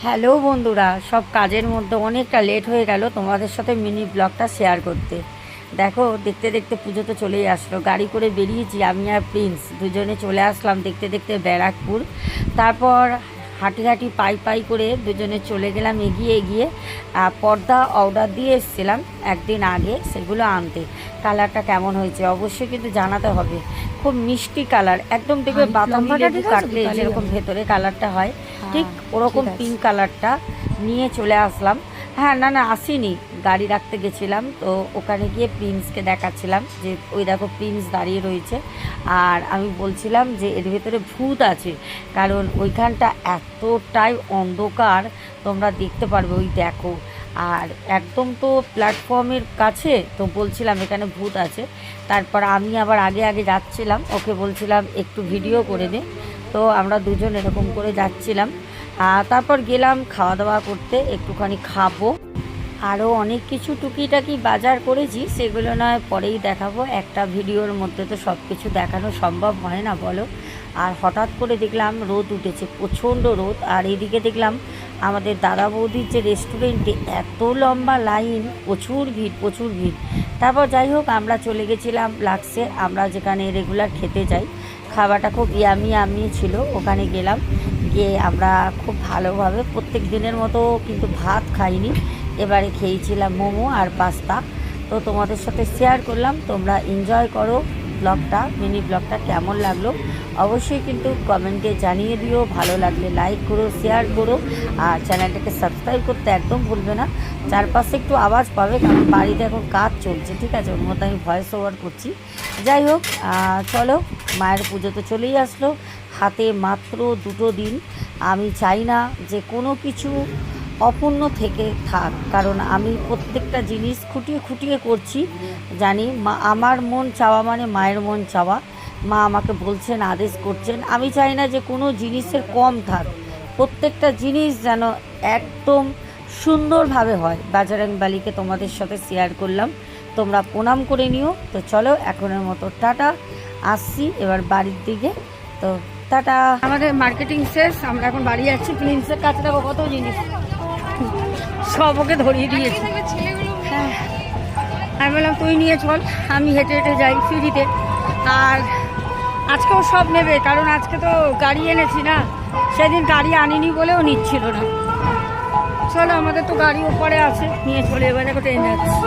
Hello বন্ধুরা, সব কাজের মধ্যে অনেকটা লেট হয়ে গেল তোমাদের সাথে মিনি ব্লগটা শেয়ার করতে। দেখো, দেখতে দেখতে পুজো তো চলেই আসলো। গাড়ি করে বেরিয়েছি আমি আর প্রিন্স, দুজনে চলে আসলাম দেখতে দেখতে ব্যারাকপুর। তারপর হাঁটি হাঁটি পাই পাই করে দুজনে চলে গেলাম এগিয়ে এগিয়ে। পর্দা অর্ডার দিয়ে এসেছিলাম একদিন আগে, সেগুলো আনতে। কালারটা কেমন হয়েছে অবশ্যই কিন্তু জানাতে হবে। খুব মিষ্টি কালার, একদম দেখবে বাতাবি লেবু কাটলে যেরকম ভেতরে কালারটা হয়, ঠিক ওরকম পিঙ্ক কালারটা নিয়ে চলে আসলাম। হ্যাঁ, না আসিনি, গাড়ি রাখতে গেছিলাম তো ওখানে গিয়ে প্রিন্সকে দেখাচ্ছিলাম যে ওই দেখো প্রিন্স দাঁড়িয়ে রয়েছে। আর আমি বলছিলাম যে এর ভেতরে ভূত আছে, কারণ ওইখানটা এতটাই অন্ধকার, তোমরা দেখতে পারবে, ওই দেখো। আর একদম তো প্ল্যাটফর্মের কাছে, তো বলছিলাম এখানে ভূত আছে। তারপর আমি আবার আগে আগে যাচ্ছিলাম, ওকে বলছিলাম একটু ভিডিও করে দে। তো আমরা দুজন এরকম করে যাচ্ছিলাম। তারপর গেলাম খাওয়া দাওয়া করতে, একটুখানি খাবো। আরও অনেক কিছু টুকিটাকি বাজার করেছি, সেগুলো নয় পরেই দেখাবো। একটা ভিডিওর মধ্যে তো সব কিছু দেখানো সম্ভব হয় না, বলো। আর হঠাৎ করে দেখলাম রোদ উঠেছে, প্রচণ্ড রোদ। আর এদিকে দেখলাম আমাদের দাদা বৌদির যে রেস্টুরেন্টে এত লম্বা লাইন, প্রচুর ভিড় প্রচুর ভিড়। তারপর যাই হোক, আমরা চলে গেছিলাম লাক্সে, আমরা যেখানে রেগুলার খেতে যাই। খাবারটা খুব ইয়ামি ছিল। ওখানে গেলাম, গিয়ে আমরা খুব ভালোভাবে প্রত্যেক দিনের মতো কিন্তু ভাত খাইনি, এবারে খেয়েছিলাম মোমো আর পাস্তা। তো তোমাদের সাথে শেয়ার করলাম, তোমরা এনজয় করো ব্লগটা। মিনি ব্লগটা কেমন লাগলো অবশ্যই কিন্তু কমেন্টে জানিয়ে দিও। ভালো লাগলে লাইক করো, শেয়ার করো, আর চ্যানেলটাকে সাবস্ক্রাইব করতে একদম ভুলবে না। চারপাশে একটু আওয়াজ পাবে, কারণ বাড়িতে এখন কাজ চলছে, ঠিক আছে, ওর মধ্যে আমি ভয়েস ওভার করছি। যাই হোক, চলো, মায়ের পুজো তো চলেই আসলো, হাতে মাত্র 2 দিন। আমি চাই না যে কোনো কিছু অপূর্ণ থেকে থাক, কারণ আমি প্রত্যেকটা জিনিস খুঁটিয়ে খুঁটিয়ে করছি। জানি মা, আমার মন চাওয়া মানে মায়ের মন চাওয়া। মা আমাকে বলছেন, আদেশ করছেন, আমি চাই না যে কোনো জিনিসের কম থাক, প্রত্যেকটা জিনিস যেন একদম সুন্দরভাবে হয়। বাজারাং বালিকে তোমাদের সাথে শেয়ার করলাম, তোমরা প্রণাম করে নিও। তো চলো, এখনের মতো টাটা, আসছি এবার বাড়ির দিকে। তো টাটা, আমাদের মার্কেটিং শেষ, আমরা এখন বাড়ি যাচ্ছি। প্রিন্সের কাছে দেখো কত জিনিস, সব ওকে ধরিয়ে দিয়েছি। হ্যাঁ, আমি বললাম তুই নিয়ে চল, আমি হেঁটে হেঁটে যাই ফ্রিতে। আর আজকেও সব নেবে, কারণ আজকে তো গাড়ি এনেছি না, সেদিন গাড়ি আনিনি বলেও নিচ্ছিল না। চলো, আমাদের তো গাড়ি ওপরে আছে, নিয়ে চলে এবারে ট্রেনে যাচ্ছি।